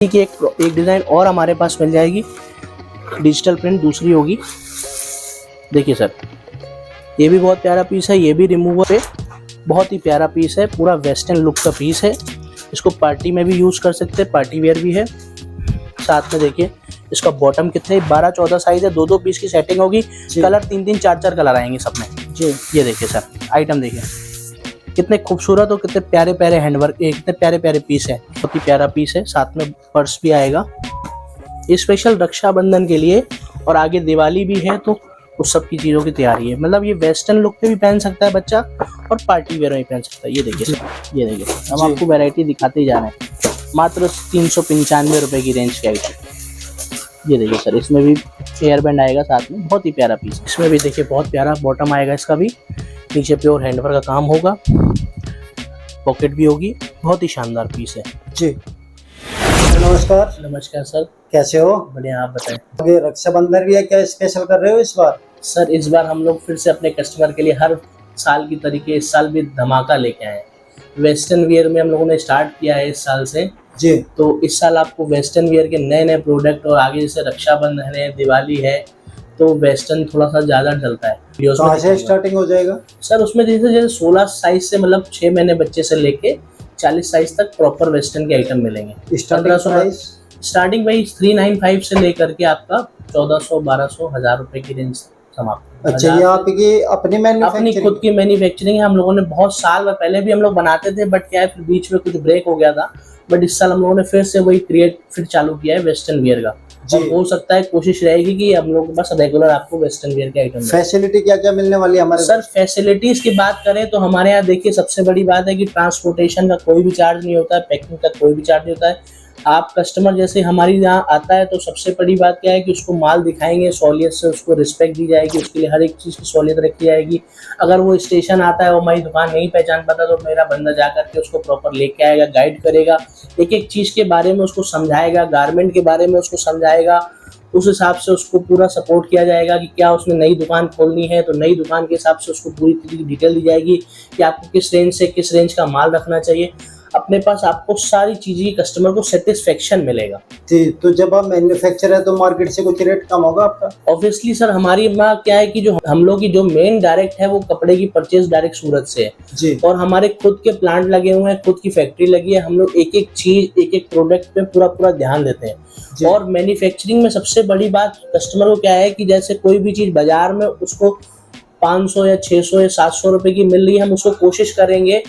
की एक डिज़ाइन और हमारे पास मिल जाएगी, डिजिटल प्रिंट दूसरी होगी। देखिए सर, ये भी बहुत प्यारा पीस है, ये भी रिमूवर है, बहुत ही प्यारा पीस है, पूरा वेस्टर्न लुक का पीस है। इसको पार्टी में भी यूज़ कर सकते हैं, पार्टी वेयर भी है। साथ में देखिए इसका बॉटम कितने 12-14 साइज है, 2-2 पीस की सेटिंग होगी। कलर 3-3 4-4 कलर आएंगे सब में जी। ये देखिए सर, आइटम देखिए कितने खूबसूरत और कितने प्यारे प्यारे हैंडवर्क, कितने प्यारे प्यारे पीस है, बहुत ही प्यारा पीस है। साथ में पर्स भी आएगा स्पेशल रक्षाबंधन के लिए, और आगे दिवाली भी है तो उस सब की चीज़ों की तैयारी है। मतलब ये वेस्टर्न लुक पे भी पहन सकता है बच्चा और पार्टी वेयर में भी पहन सकता है। ये देखिए, ये देखिए, हम आपको वैरायटी दिखाते ही जा रहे हैं। मात्र 395 रुपये की रेंज के आइटम। ये देखिए सर, इसमें भी एयर बैंड आएगा साथ में, बहुत ही प्यारा पीस। इसमें भी देखिए बहुत प्यारा बॉटम आएगा, इसका भी नीचे प्योर हैंडवर्क का काम होगा, पॉकेट भी होगी, बहुत ही शानदार पीस है जी। नमस्कार। नमस्कार सर, कैसे हो? बढ़िया, आप बताएं। अभी रक्षाबंधन भी है, क्या स्पेशल कर रहे हो इस बार? सर इस बार हम लोग फिर से अपने कस्टमर के लिए हर साल की तरीके इस साल भी धमाका लेके आए हैं। वेस्टर्न वियर में हम लोगों ने स्टार्ट किया है इस साल से जी। तो इस साल आपको वेस्टर्न वियर के नए नए प्रोडक्ट, और आगे जैसे रक्षाबंधन है, दिवाली है, तो वेस्टर्न थोड़ा सा ज़्यादा चलता है। कहाँ से स्टार्टिंग हो जाएगा सर? उसमें जैसे 16 साइज से, मतलब 6 महीने बच्चे से लेके 40 साइज तक प्रॉपर वेस्टर्न के आइटम मिलेंगे। स्टार्टिंग भाई 395 से लेकर के आपका 1400, 1200, 1000 रुपए की रेंज समाप्त। अच्छा, ये आपकी अपनी खुद की मैन्युफैक्चरिंग है। हम लोगों ने बहुत साल पहले भी हम लोग बनाते थे, बट क्या है फिर बीच में कुछ ब्रेक हो गया था। बट इस साल हम लोगों ने फिर से वही क्रिएट फिर चालू किया है वेस्टर्न वियर का। और हो सकता है कोशिश रहेगी कि हम लोग के पास रेगुलर आपको वेस्टर्न वियर के आइटम। फैसिलिटी क्या क्या मिलने वाली है हमारे? सर फैसिलिटीज की बात करें तो हमारे यहाँ देखिए सबसे बड़ी बात है कि ट्रांसपोर्टेशन का कोई भी चार्ज नहीं होता है, पैकिंग का कोई भी चार्ज नहीं होता है। आप कस्टमर जैसे हमारी यहाँ आता है तो सबसे बड़ी बात क्या है कि उसको माल दिखाएंगे, सहूलियत से उसको रिस्पेक्ट दी जाएगी, उसके लिए हर एक चीज़ की सहूलियत रखी जाएगी। अगर वो स्टेशन आता है, वो हमारी दुकान नहीं पहचान पाता, तो मेरा बंदा जा करके उसको प्रॉपर लेके आएगा, गाइड करेगा, एक एक चीज़ के बारे में उसको समझाएगा, गारमेंट के बारे में उसको समझाएगा। उस हिसाब से उसको पूरा सपोर्ट किया जाएगा कि क्या उसने नई दुकान खोलनी है तो नई दुकान के हिसाब से उसको पूरी तरीके की डिटेल दी जाएगी कि आपको किस रेंज से किस रेंज का माल रखना चाहिए। अपने पास आपको सारी चीज़ें की कस्टमर को सेटिस्फेक्शन मिलेगा जी। तो जब आप मैन्युफैक्चर है तो मार्केट से कुछ रेट कम होगा आपका? ऑब्वियसली सर, हमारी माँ क्या है कि जो हम लोग की जो मेन डायरेक्ट है वो कपड़े की परचेज डायरेक्ट सूरत से है जी। और हमारे खुद के प्लांट लगे हुए हैं, खुद की फैक्ट्री लगी है। हम लोग एक एक चीज, एक एक प्रोडक्ट पे पूरा ध्यान देते हैं। और मैन्युफैक्चरिंग में सबसे बड़ी बात कस्टमर को क्या है कि जैसे कोई भी चीज बाजार में उसको 500 या 600 या 700 रुपए की मिल रही है, हम उसको कोशिश करेंगे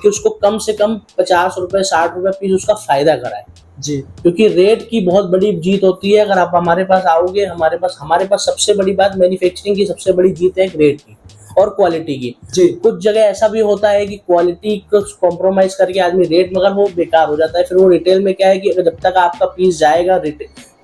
कि उसको कम से कम 50 रुपए 60 रुपए पीस उसका फायदा कराए जी। क्योंकि रेट की बहुत बड़ी जीत होती है। अगर आप हमारे पास आओगे, हमारे पास सबसे बड़ी बात मैन्युफैक्चरिंग की सबसे बड़ी जीत है रेट की और क्वालिटी की जी। कुछ जगह ऐसा भी होता है कि क्वालिटी को कॉम्प्रोमाइज करके आदमी रेट मगर वो बेकार हो जाता है। फिर वो रिटेल में क्या है कि जब तक आपका पीस जाएगा,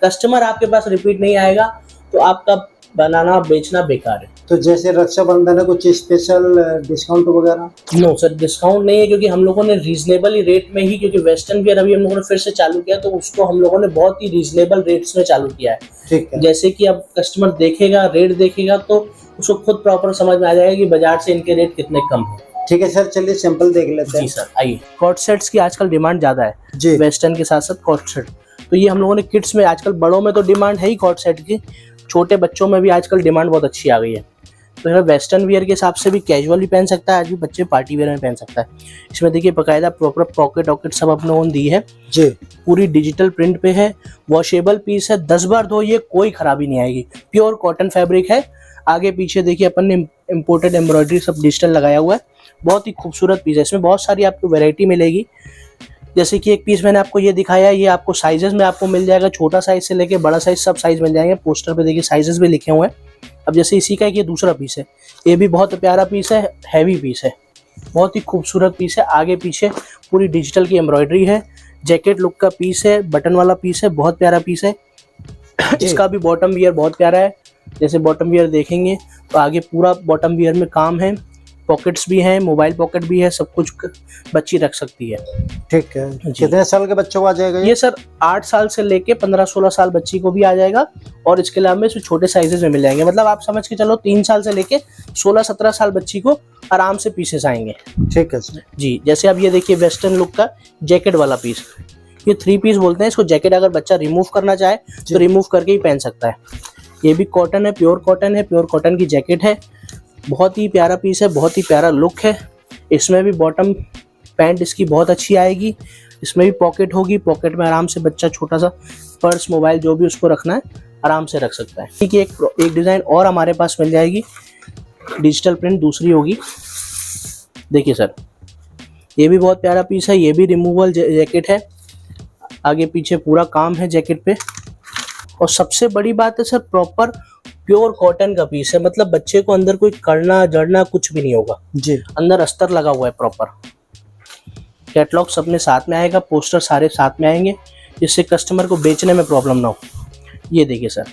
कस्टमर आपके पास रिपीट नहीं आएगा, तो आपका बनाना बेचना बेकार है। तो जैसे रक्षाबंधन है, कुछ स्पेशल डिस्काउंट वगैरह? नो सर, डिस्काउंट नहीं है क्योंकि हम लोगों ने रीजनेबल रेट में ही, क्योंकि वेस्टर्न वियर अभी हम लोगों ने फिर से चालू किया तो उसको हम लोगों ने बहुत ही रीजनेबल रेट्स में चालू किया है। ठीक है। जैसे कि अब कस्टमर देखेगा, रेट देखेगा तो उसको खुद प्रॉपर समझ में आ जाएगा कि बाजार से इनके रेट कितने कम है। ठीक है सर, चलिए सैंपल देख लेते हैं। जी सर, आइए। कॉट सेट्स की आजकल डिमांड ज़्यादा है जी। वेस्टर्न के साथ साथ कॉट सेट, तो ये हम लोगों ने किड्स में, आजकल बड़ों में तो डिमांड है ही कॉट सेट की, छोटे बच्चों में भी आजकल डिमांड बहुत अच्छी आ गई है। तो यह वेस्टर्न वियर के हिसाब से भी कैजुअल भी पहन सकता है, आज भी बच्चे पार्टी वेयर में पहन सकता है। इसमें देखिए बाकायदा प्रॉपर पॉकेट वॉकेट सब अपने ओन दी है जी। पूरी डिजिटल प्रिंट पे है, वॉशेबल पीस है, 10 बार धो ये कोई खराबी नहीं आएगी, प्योर कॉटन फैब्रिक है। आगे पीछे देखिए अपन ने इम्पोर्टेड एम्ब्रॉयडरी सब डिजिटल लगाया हुआ है, बहुत ही खूबसूरत पीस है। इसमें बहुत सारी आपको वैरायटी मिलेगी। जैसे कि एक पीस मैंने आपको ये दिखाया है, ये आपको साइजेस में आपको मिल जाएगा, छोटा साइज से लेके बड़ा साइज सब साइज मिल जाएंगे। पोस्टर पे देखिए साइजेस भी लिखे हुए हैं। अब जैसे इसी का ये दूसरा पीस है, ये भी बहुत प्यारा पीस है, हैवी पीस है, बहुत ही खूबसूरत पीस है। आगे पीछे पूरी डिजिटल की एम्ब्रॉयडरी है, जैकेट लुक का पीस है, बटन वाला पीस है, बहुत प्यारा पीस है। इसका भी बॉटम वियर बहुत प्यारा है। जैसे बॉटम वियर देखेंगे तो आगे पूरा बॉटम वियर में काम है, पॉकेट्स भी हैं, मोबाइल पॉकेट भी है, सब कुछ बच्ची रख सकती है। ठीक है। कितने साल के बच्चों को आ जाएगा ये सर 8 साल से लेके 15-16 साल बच्ची को भी आ जाएगा और इसके अलावा इसमें छोटे साइजेस में मिल जाएंगे। मतलब आप समझ के चलो 3 साल से लेके 16-17 साल बच्ची को आराम से पीसेस आएंगे। ठीक है सर। जी, जैसे अब ये देखिए वेस्टर्न लुक का जैकेट वाला पीस, ये 3 पीस बोलते हैं इसको। जैकेट अगर बच्चा रिमूव करना चाहे तो रिमूव करके ही पहन सकता है। ये भी कॉटन है, प्योर कॉटन है, प्योर कॉटन की जैकेट है। बहुत ही प्यारा पीस है, बहुत ही प्यारा लुक है। इसमें भी बॉटम पैंट इसकी बहुत अच्छी आएगी। इसमें भी पॉकेट होगी, पॉकेट में आराम से बच्चा छोटा सा पर्स, मोबाइल जो भी उसको रखना है आराम से रख सकता है। ठीक है, एक डिज़ाइन और हमारे पास मिल जाएगी, डिजिटल प्रिंट दूसरी होगी। देखिए सर, ये भी बहुत प्यारा पीस है। ये भी रिमूवल जैकेट है, आगे पीछे पूरा काम है जैकेट पे। और सबसे बड़ी बात है सर, प्रॉपर प्योर कॉटन का पीस है। मतलब बच्चे को अंदर कोई करना जड़ना कुछ भी नहीं होगा जी। अंदर अस्तर लगा हुआ है प्रॉपर। कैटलॉग सबने साथ में आएगा, पोस्टर सारे साथ में आएंगे, जिससे कस्टमर को बेचने में प्रॉब्लम ना हो। ये देखिए सर,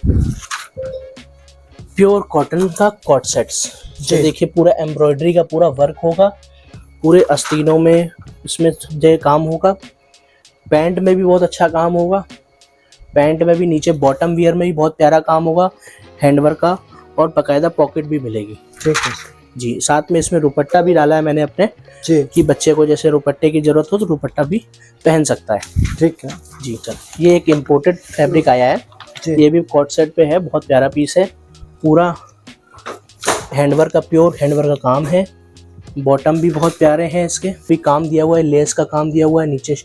प्योर कॉटन का कॉट सेट्स। जो देखिए पूरा एम्ब्रॉयडरी का पूरा वर्क होगा, पूरे आस्तीनों में इसमें जो काम होगा। पैंट में भी बहुत अच्छा काम होगा, पैंट में भी नीचे बॉटम वियर में भी बहुत प्यारा काम होगा हैंडवर्क का, और बाकायदा पॉकेट भी मिलेगी। ठीक है जी। साथ में इसमें दुपट्टा भी डाला है मैंने अपने जी, कि बच्चे को जैसे दुपट्टे की जरूरत हो तो दुपट्टा भी पहन सकता है। ठीक है जी सर, ये एक इम्पोर्टेड फैब्रिक आया है जी। ये भी कॉट सेट पे है, बहुत प्यारा पीस है। पूरा हैंडवर्क का, प्योर हैंडवर्क का काम है। बॉटम भी बहुत प्यारे हैं, इसके भी काम दिया हुआ है, लेस का काम दिया हुआ है, नीचे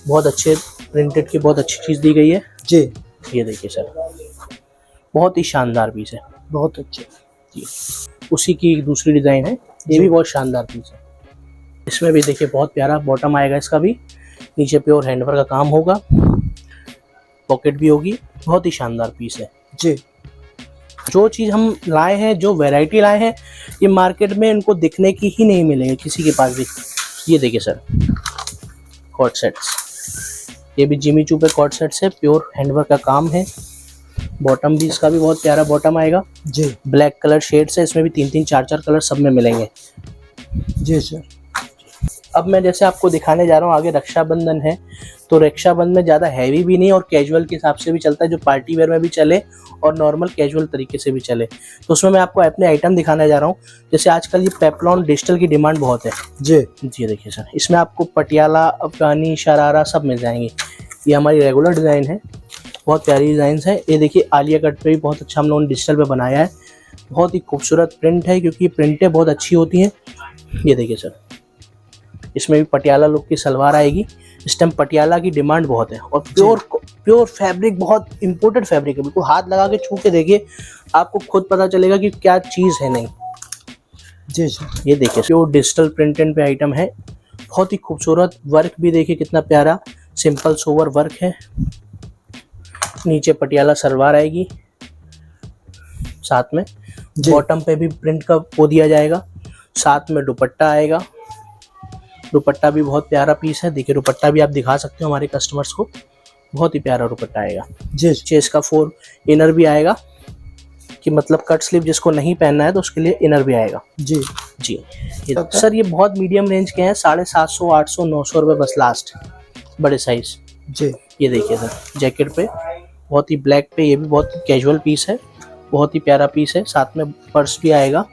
बहुत अच्छे प्रिंटेड की बहुत अच्छी चीज़ दी गई है जी। ये देखिए सर, बहुत ही शानदार पीस है, बहुत अच्छे जी। उसी की एक दूसरी डिज़ाइन है, ये भी बहुत शानदार पीस है। इसमें भी देखिए बहुत प्यारा बॉटम आएगा, इसका भी नीचे प्योर हैंडवर्क का काम होगा, पॉकेट भी होगी, बहुत ही शानदार पीस है जी। जो चीज़ हम लाए हैं, जो वैरायटी लाए हैं, ये मार्केट में इनको दिखने की ही नहीं मिलेंगे किसी के पास भी। ये देखिए सर, कॉट सेट्स, ये भी जिमी चू पे कॉट सेट्स है, प्योर हैंडवर्क का काम है। बॉटम भी इसका भी बहुत प्यारा बॉटम आएगा जी। ब्लैक कलर शेड्स है, इसमें भी 3-3 4-4 कलर सब में मिलेंगे जी सर। अब मैं जैसे आपको दिखाने जा रहा हूँ, आगे रक्षाबंधन है तो रक्षाबंधन में ज़्यादा हैवी भी नहीं और कैजुअल के हिसाब से भी चलता है, जो पार्टी वेयर में भी चले और नॉर्मल कैजुअल तरीके से भी चले। तो उसमें मैं आपको अपने आइटम दिखाने जा रहा हूँ। जैसे आजकल ये पेप्लॉन डिजिटल की डिमांड बहुत है जी जी। देखिए सर, इसमें आपको पटियाला, अफगानी, शरारा सब मिल जाएंगे। ये हमारी रेगुलर डिज़ाइन है, बहुत प्यारी डिज़ाइन है। ये देखिए आलिया कट पे भी बहुत अच्छा हम लोगों ने डिजिटल पे बनाया है, बहुत ही खूबसूरत प्रिंट है क्योंकि प्रिंटें बहुत अच्छी होती हैं। ये देखिए सर, इसमें भी पटियाला लुक की सलवार आएगी। इस टाइम पटियाला की डिमांड बहुत है और प्योर फैब्रिक, बहुत इंपोर्टेड फैब्रिक है। बिल्कुल हाथ लगा के छू के देखिए, आपको खुद पता चलेगा कि क्या चीज़ है। नहीं जी सर। ये देखिए प्योर डिजिटल प्रिंटेड पे आइटम है, बहुत ही खूबसूरत वर्क भी देखिए कितना प्यारा, सिंपल सोवर वर्क है। नीचे पटियाला सलवार आएगी, साथ में बॉटम पे भी प्रिंट का वो दिया जाएगा, साथ में दुपट्टा आएगा। दुपट्टा भी बहुत प्यारा पीस है, देखिए दुपट्टा भी आप दिखा सकते हो हमारे कस्टमर्स को, बहुत ही प्यारा दुपट्टा आएगा जी। चेस्ट का 4 इनर भी आएगा कि मतलब कट स्लीव जिसको नहीं पहनना है तो उसके लिए इनर भी आएगा जी जी। सर ये बहुत मीडियम रेंज के हैं, 750, 800, 900 रुपये बस लास्ट, बड़े साइज जी। ये देखिए सर, जैकेट पे बहुत ही ब्लैक पे, ये भी बहुत कैजुअल पीस है, बहुत ही प्यारा पीस है। साथ में पर्स भी आएगा,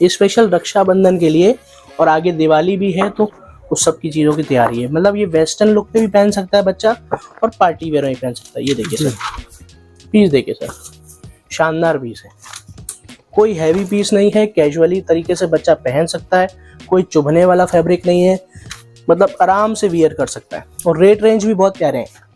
ये स्पेशल रक्षाबंधन के लिए, और आगे दिवाली भी है तो उस सब की चीज़ों की तैयारी है। मतलब ये वेस्टर्न लुक पे भी पहन सकता है बच्चा और पार्टी वेयर में भी पहन सकता है। ये देखिए सर, पीस देखिए सर, शानदार पीस है, कोई हैवी पीस नहीं है, कैजुअली तरीके से बच्चा पहन सकता है, कोई चुभने वाला फैब्रिक नहीं है, मतलब आराम से वियर कर सकता है। और रेट रेंज भी बहुत प्यारे हैं।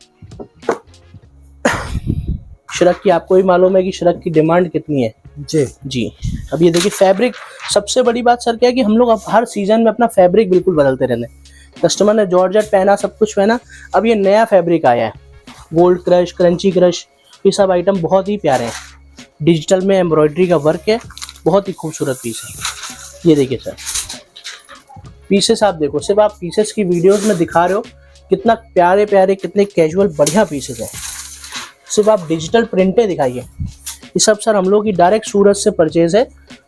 श्रग की आपको भी मालूम है कि श्रग की डिमांड कितनी है जी जी। अब ये देखिए फैब्रिक, सबसे बड़ी बात सर क्या है कि हम लोग अब हर सीजन में अपना फैब्रिक बिल्कुल बदलते रहते हैं। कस्टमर ने जॉर्जेट पहना, सब कुछ पहना, अब ये नया फैब्रिक आया है, गोल्ड क्रश, क्रंची क्रश, ये सब आइटम बहुत ही प्यारे हैं। डिजिटल में एम्ब्रॉयडरी का वर्क है, बहुत ही खूबसूरत पीस है। ये देखिए सर, पीसेस आप देखो, सिर्फ आप पीसेस की वीडियोस में दिखा रहे हो, कितना प्यारे प्यारे, कितने कैजुअल बढ़िया पीसेस हैं। सिर्फ आप डिजिटल प्रिंटें दिखाइए। ये सब सर हम लोग की डायरेक्ट सूरत से परचेज है,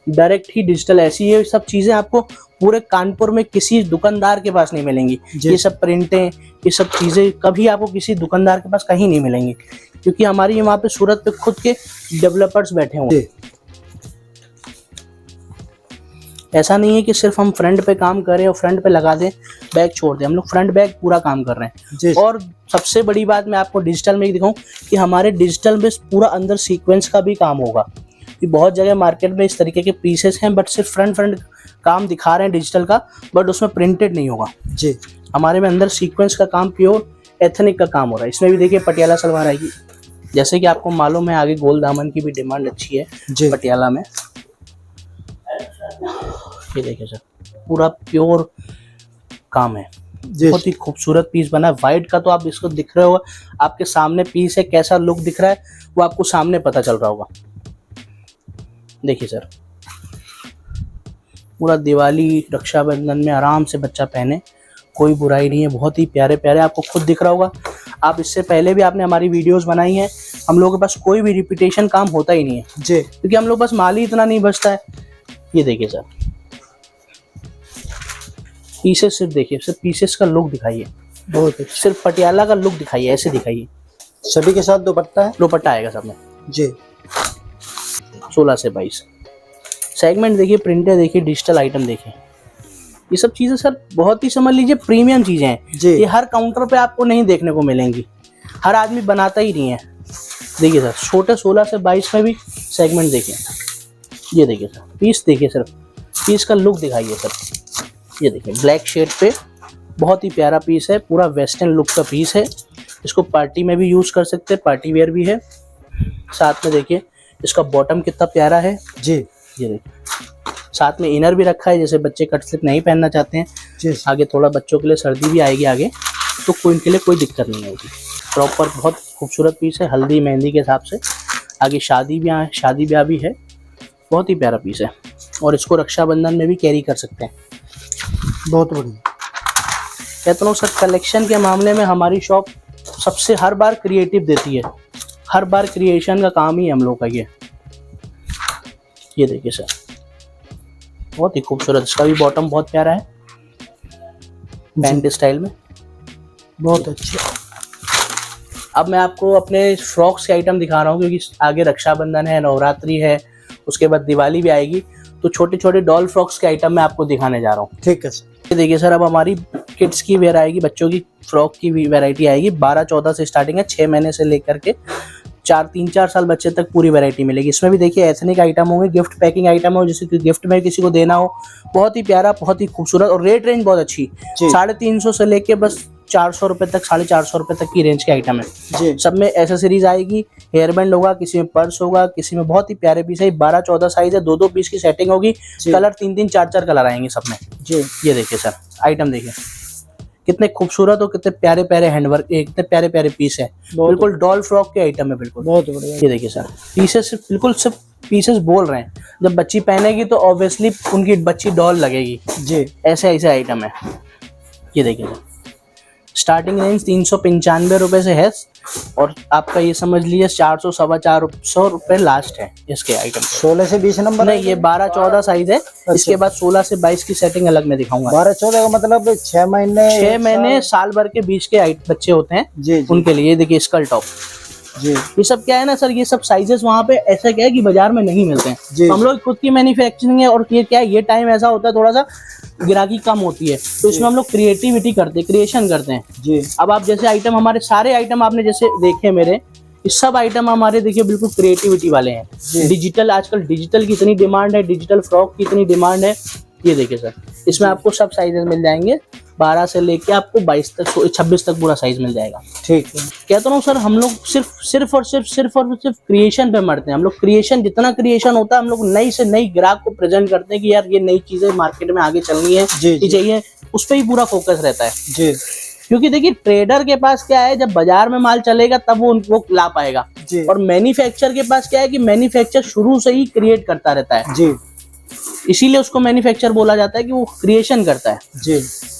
डायरेक्ट ही डिजिटल ऐसी है। सब चीज़ें आपको पूरे कानपुर में किसी दुकानदार के पास नहीं मिलेंगी। ये सब प्रिंटें, ये सब चीज़ें कभी आपको किसी दुकानदार के पास कहीं नहीं मिलेंगी, क्योंकि हमारी वहाँ पे सूरत पे खुद के डेवलपर्स बैठे हुए हैं। ऐसा नहीं है कि सिर्फ हम फ्रंट पे काम करें और फ्रंट पे लगा दें, बैक छोड़ दें। हम लोग फ्रंट बैक पूरा काम कर रहे हैं। जी। और सबसे बड़ी बात मैं आपको डिजिटल में दिखाऊं कि हमारे डिजिटल में पूरा अंदर सीक्वेंस का भी काम होगा। कि बहुत जगह मार्केट में इस तरीके के पीसेस हैं बट सिर्फ फ्रंट काम दिखा रहे हैं डिजिटल का, बट उसमें प्रिंटेड नहीं होगा। जी। हमारे में अंदर सीक्वेंस का काम, प्योर एथनिक का काम हो रहा है। इसमें भी देखिए पटियाला सलवार आएगी, जैसे कि आपको मालूम है आगे गोल दामन की भी डिमांड अच्छी है जी। पटियाला में। ये देखिए सर, पूरा प्योर काम है, जी। बहुत ही खूबसूरत पीस बना है। व्हाइट का तो आप इसको दिख रहे हो, आपके सामने पीस है, कैसा लुक दिख रहा है वो आपको सामने पता चल रहा होगा। देखिए सर, पूरा दिवाली रक्षाबंधन में आराम से बच्चा पहने, कोई बुराई नहीं है। बहुत ही प्यारे प्यारे, आपको खुद दिख रहा होगा। आप इससे पहले भी आपने हमारी वीडियोस बनाई हैं। हम लोगों के पास कोई भी रिपीटेशन काम होता ही नहीं है जी, क्योंकि हम लोग पास माल ही इतना नहीं बचता है। ये देखिए सर, पीसेस सिर्फ देखिए, सिर्फ पीसेस का लुक दिखाइए, बहुत अच्छा। सिर्फ पटियाला का लुक दिखाइए, ऐसे दिखाइए। सभी के साथ दुपट्टा है। दुपट्टा आएगा सब में। जी। 16 से 22 सेगमेंट देखिए, प्रिंटेड देखिए, डिजिटल आइटम देखिए। ये सब चीज़ें सर बहुत ही समझ लीजिए प्रीमियम चीज़ें हैं। जी। ये हर काउंटर पे आपको नहीं देखने को मिलेंगी, हर आदमी बनाता ही नहीं है। देखिए सर, छोटे 16 से 22 में भी सेगमेंट देखिए। ये देखिए सर, पीस देखिए, सिर्फ पीस का लुक दिखाइए सर। ये देखिए ब्लैक शेड पे बहुत ही प्यारा पीस है, पूरा वेस्टर्न लुक का पीस है। इसको पार्टी में भी यूज़ कर सकते हैं, पार्टी वेयर भी है। साथ में देखिए इसका बॉटम कितना प्यारा है। जी। ये देखिए, साथ में इनर भी रखा है, जैसे बच्चे कट स्लिप नहीं पहनना चाहते हैं, जी। आगे थोड़ा बच्चों के लिए सर्दी भी आएगी आगे, तो कोई इनके लिए कोई दिक्कत नहीं होगी। प्रॉपर बहुत खूबसूरत पीस है, हल्दी मेहंदी के हिसाब से। आगे शादी ब्याह भी है, बहुत ही प्यारा पीस है। और इसको रक्षाबंधन में भी कैरी कर सकते हैं। बहुत बढ़िया। कहता हूँ सर, कलेक्शन के मामले में हमारी शॉप सबसे हर बार क्रिएटिव देती है, हर बार क्रिएशन का काम ही हम लोग का ये देखिए सर, बहुत ही खूबसूरत। इसका भी बॉटम बहुत प्यारा है, पैंट स्टाइल में, बहुत अच्छे। अब मैं आपको अपने फ्रॉक्स के आइटम दिखा रहा हूँ क्योंकि आगे रक्षाबंधन है, नवरात्रि है, उसके बाद दिवाली भी आएगी, तो छोटे छोटे डॉल फ्रॉक्स के आइटम मैं आपको दिखाने जा रहा हूँ। ठीक है सर। ये देखिए सर, अब हमारी किड्स की वेयर आएगी, बच्चों की फ्रॉक की भी वैरायटी आएगी। 12-14 से स्टार्टिंग है, 6 महीने से लेकर के 3-4 साल बच्चे तक पूरी वैरायटी मिलेगी। इसमें भी देखिए एथनिक आइटम होंगे, गिफ्ट पैकिंग आइटम हो, जैसे कि गिफ्ट में किसी को देना हो, बहुत ही प्यारा, बहुत ही खूबसूरत। और रेट रेंज बहुत अच्छी, 350 से लेके बस 400 रुपये तक, 450 रुपये तक की रेंज के आइटम है। जी। सब में एसेसरीज आएगी, हेयर बैंड होगा, किसी में पर्स होगा, किसी में बहुत ही प्यारे पीस है। 12-14 साइज है, 2-2 पीस की सेटिंग होगी, कलर 3-3 4-4 कलर आएंगे सब में। जी। ये देखिए सर, आइटम देखिए कितने खूबसूरत और कितने प्यारे प्यारे हैंडवर्क, कितने प्यारे प्यारे पीस है, बिल्कुल डॉल फ्रॉक के आइटम है बिल्कुल। बहुत बढ़िया। ये देखिए सर, पीसेस बिल्कुल सिर्फ पीसेस बोल रहे हैं, जब बच्ची पहनेगी तो ऑब्वियसली उनकी बच्ची डॉल लगेगी। जी। ऐसे आइटम है। ये देखिए सर, स्टार्टिंग रेंज 395 रुपये से है, और आपका ये समझ लीजिए 400-450 रुपये लास्ट है इसके आइटम। 16 से 20 नंबर नहीं, ये 12-14 साइज है। इसके बाद 16 से 22 की सेटिंग अलग में दिखाऊंगा। 12-14 का मतलब 6 महीने साल भर के बीच के बच्चे होते हैं। जी। जी। उनके लिए देखिए स्कल टॉप। जी। ये सब क्या है ना सर, ये सब साइजेस वहाँ पे ऐसा क्या है कि बाजार में नहीं मिलते हैं। जी। हम लोग खुद की मैन्युफैक्चरिंग है, और ये क्या है, ये टाइम ऐसा होता है थोड़ा सा ग्राहकी कम होती है, तो इसमें हम लोग क्रिएटिविटी करते हैं, क्रिएशन करते हैं। जी। अब आप जैसे आइटम, हमारे सारे आइटम आपने जैसे देखे मेरे, ये सब आइटम हमारे देखिए बिल्कुल क्रिएटिविटी वाले हैं। डिजिटल, आजकल डिजिटल की इतनी डिमांड है, डिजिटल फ्रॉक की इतनी डिमांड है। ये देखिए सर, इसमें आपको सब साइजेस मिल जाएंगे, 12 से लेके आपको 22 तक, 26 तक पूरा साइज मिल जाएगा। ठीक है। कहता हूँ सर, हम लोग सिर्फ क्रिएशन पे मरते हैं। हम लोग क्रिएशन, जितना क्रिएशन होता है, हम लोग नई से नई ग्राहक को प्रेजेंट करते हैं कि यार ये नई चीजें मार्केट में आगे चलनी है, ये चाहिए, उस पर ही पूरा फोकस रहता है। जी। क्योंकि देखिए ट्रेडर के पास क्या है, जब बाजार में माल चलेगा तब वो उनको ला पाएगा। जी। और मैन्युफैक्चर के पास क्या है कि मैन्युफैक्चर शुरू से ही क्रिएट करता रहता है। जी। इसीलिए उसको मैन्युफैक्चर बोला जाता है कि वो क्रिएशन करता है। जी।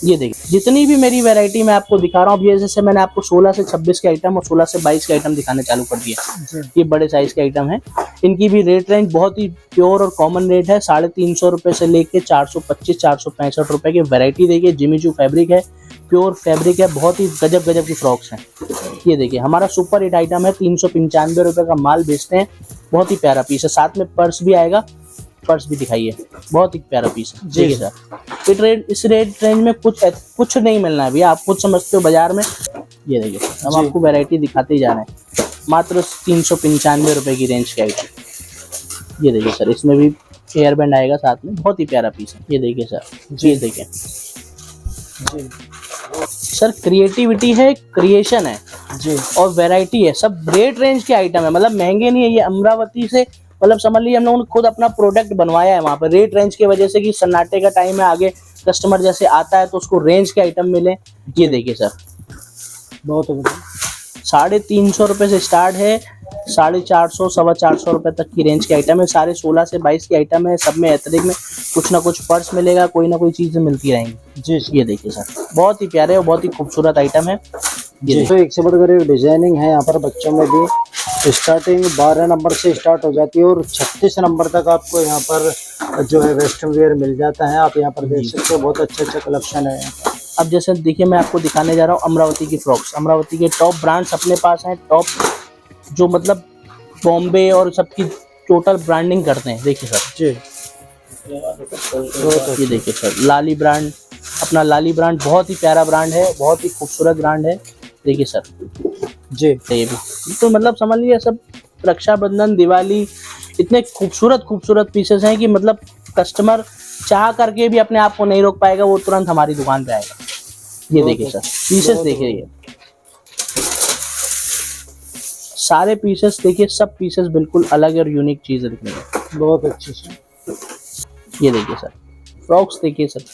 ये देखिए, जितनी भी मेरी वैरायटी मैं आपको दिखा रहा हूँ, अब ये जैसे मैंने आपको 16 से 26 के आइटम और 16 से 22 के आइटम दिखाने चालू कर दिया। ये बड़े साइज के आइटम है, इनकी भी रेट रेंज बहुत ही प्योर और कॉमन रेट है। 350 रुपये से लेके 425-465 रुपये की वैरायटी। देखिए जिमीचू फैब्रिक है, प्योर फैब्रिक है, बहुत ही गजब की फ्रॉक्स हैं। ये देखिए हमारा सुपर हिट आइटम है, 395 रुपये का माल बेचते हैं, बहुत ही प्यारा पीस है। साथ में पर्स भी आएगा, पर्स भी दिखाइए, बहुत ही प्यारा पीस है। देखिए सर, इस रेट रेंज में कुछ नहीं मिलना है भैया, आप खुद समझते हो बाजार में। ये देखिए सर, हम आपको वैरायटी दिखाते ही जा रहे हैं। मात्र 395 रुपए की रेंज के आइटम। ये देखिए सर, इसमें भी हेयर बैंड आएगा साथ में, बहुत ही प्यारा पीस है। ये देखिए सर, ये देखिए सर, क्रिएटिविटी है, क्रिएशन है जी, और वैरायटी है, सब रेट रेंज के आइटम है, मतलब महंगे नहीं है। ये अमरावती से मतलब समझ लीजिए हम लोगों ने खुद अपना प्रोडक्ट बनवाया है वहाँ पर, रेट रेंज की वजह से कि सन्नाटे का टाइम है, आगे कस्टमर जैसे आता है तो उसको रेंज के आइटम मिले। ये देखिए सर, बहुत बढ़िया। 350 रुपये से स्टार्ट है, 450 425 रुपये तक की रेंज के आइटम है। सारे 16 से 22 की आइटम है, सब में एथनिक में कुछ ना कुछ पर्स मिलेगा, कोई ना कोई चीज़ मिलती रहेंगी। जी, ये देखिए सर, बहुत ही प्यारे और बहुत ही खूबसूरत आइटम है। जी, तो एक से बढ़कर एक डिजाइनिंग है यहाँ पर। बच्चों में भी स्टार्टिंग 12 नंबर से स्टार्ट हो जाती है और 36 नंबर तक आपको यहाँ पर जो है वेस्टर्न वेयर मिल जाता है। आप यहाँ पर देख सकते हो, बहुत अच्छा कलेक्शन है यहाँ पर। अब जैसे देखिए मैं आपको दिखाने जा रहा हूँ अमरावती की फ्रॉक्स। अमरावती के टॉप ब्रांड्स अपने पास हैं, टॉप जो मतलब बॉम्बे और सबकी टोटल ब्रांडिंग करते हैं। देखिए सर जी, ये देखिए सर, लाली ब्रांड, अपना लाली ब्रांड बहुत ही प्यारा ब्रांड है, बहुत ही खूबसूरत ब्रांड है। देखिए सर जी, ये भी तो मतलब समझ लीजिए सब रक्षाबंधन, दिवाली, इतने खूबसूरत पीसेस हैं कि मतलब कस्टमर चाह करके भी अपने आप को नहीं रोक पाएगा, वो तुरंत हमारी दुकान पे आएगा। ये देखिए सर, पीसेस देखिए, ये सारे पीसेस देखिए, सब पीसेस बिल्कुल अलग और यूनिक चीज़ दिखने में, बहुत अच्छे से। ये देखिए सर, फ्रॉक्स देखिए सर,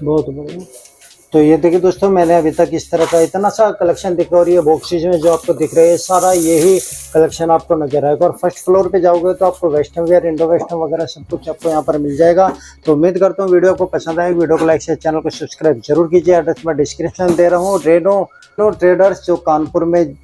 बहुत बढ़िया। तो ये देखिए दोस्तों, मैंने अभी तक इस तरह का इतना सा कलेक्शन दिख रहा है और ये बॉक्सेज में जो आपको दिख रहे हैं सारा यही कलेक्शन आपको नजर आएगा। और फर्स्ट फ्लोर पे जाओगे तो आपको वेस्टर्न वेयर, इंडो वेस्टर्न वगैरह सब कुछ आपको यहाँ पर मिल जाएगा। तो उम्मीद करता हूँ वीडियो को पसंद आए, वीडियो को लाइक शेयर, चैनल को सब्सक्राइब जरूर कीजिए। एड्रेस मैं डिस्क्रिप्शन दे रहा हूँ। रेनो ट्रेडर्स जो कानपुर में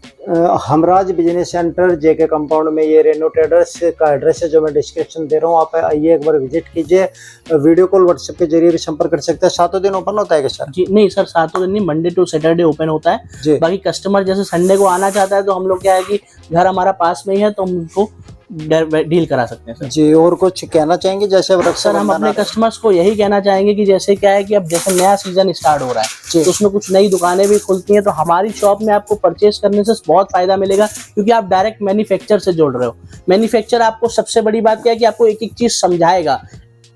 हमराज बिजनेस सेंटर जेके कंपाउंड में, ये रेनो ट्रेडर्स का एड्रेस है जो मैं डिस्क्रिप्शन दे रहा हूँ। आप आइए, एक बार विजिट कीजिए। वीडियो कॉल, व्हाट्सएप के जरिए भी संपर्क कर सकते हैं। 7 दिन ओपन होता है क्या सर? जी नहीं सर, 7 दिन नहीं, मंडे टू सैटरडे ओपन होता है। बाकी कस्टमर जैसे संडे को आना चाहता है तो हम लोग क्या है कि घर हमारा पास में ही है तो हम उनको डील करा सकते हैं सर। जी, और कुछ कहना चाहेंगे जैसे सर हम अपने कस्टमर्स को यही कहना चाहेंगे कि जैसे क्या है कि अब जैसे नया सीजन स्टार्ट हो रहा है तो उसमें कुछ नई दुकानें भी खुलती हैं, तो हमारी शॉप में आपको परचेज करने से बहुत फायदा मिलेगा, क्योंकि आप डायरेक्ट मैन्युफैक्चर से जोड़ रहे हो। मैन्युफैक्चर आपको सबसे बड़ी बात क्या है कि आपको एक एक चीज समझाएगा।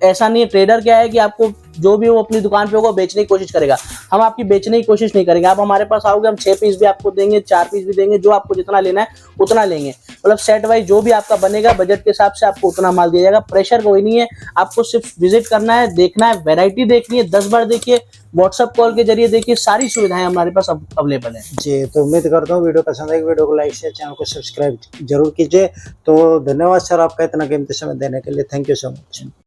ऐसा नहीं है, ट्रेडर क्या है कि आपको जो भी वो अपनी दुकान पे होगा बेचने की कोशिश करेगा, हम आपकी बेचने की कोशिश नहीं करेंगे। आप हमारे पास आओगे, हम 6 पीस भी आपको देंगे, 4 पीस भी देंगे, जो आपको जितना लेना है उतना लेंगे। मतलब सेट वाइज जो भी आपका बनेगा बजट के हिसाब से आपको उतना माल दिया जाएगा। प्रेशर कोई नहीं है, आपको सिर्फ विजिट करना है, देखना है, वैरायटी देखनी है, 10 बार देखिए, व्हाट्सएप कॉल के जरिए देखिए, सारी सुविधाएं हमारे पास अवेलेबल है। जी, तो उम्मीद करता हूँ वीडियो पसंद आएगी। वीडियो को लाइक शेयर, चैनल को सब्सक्राइब जरूर कीजिए। तो धन्यवाद सर आपका इतना कीमती समय देने के लिए। Thank you so much.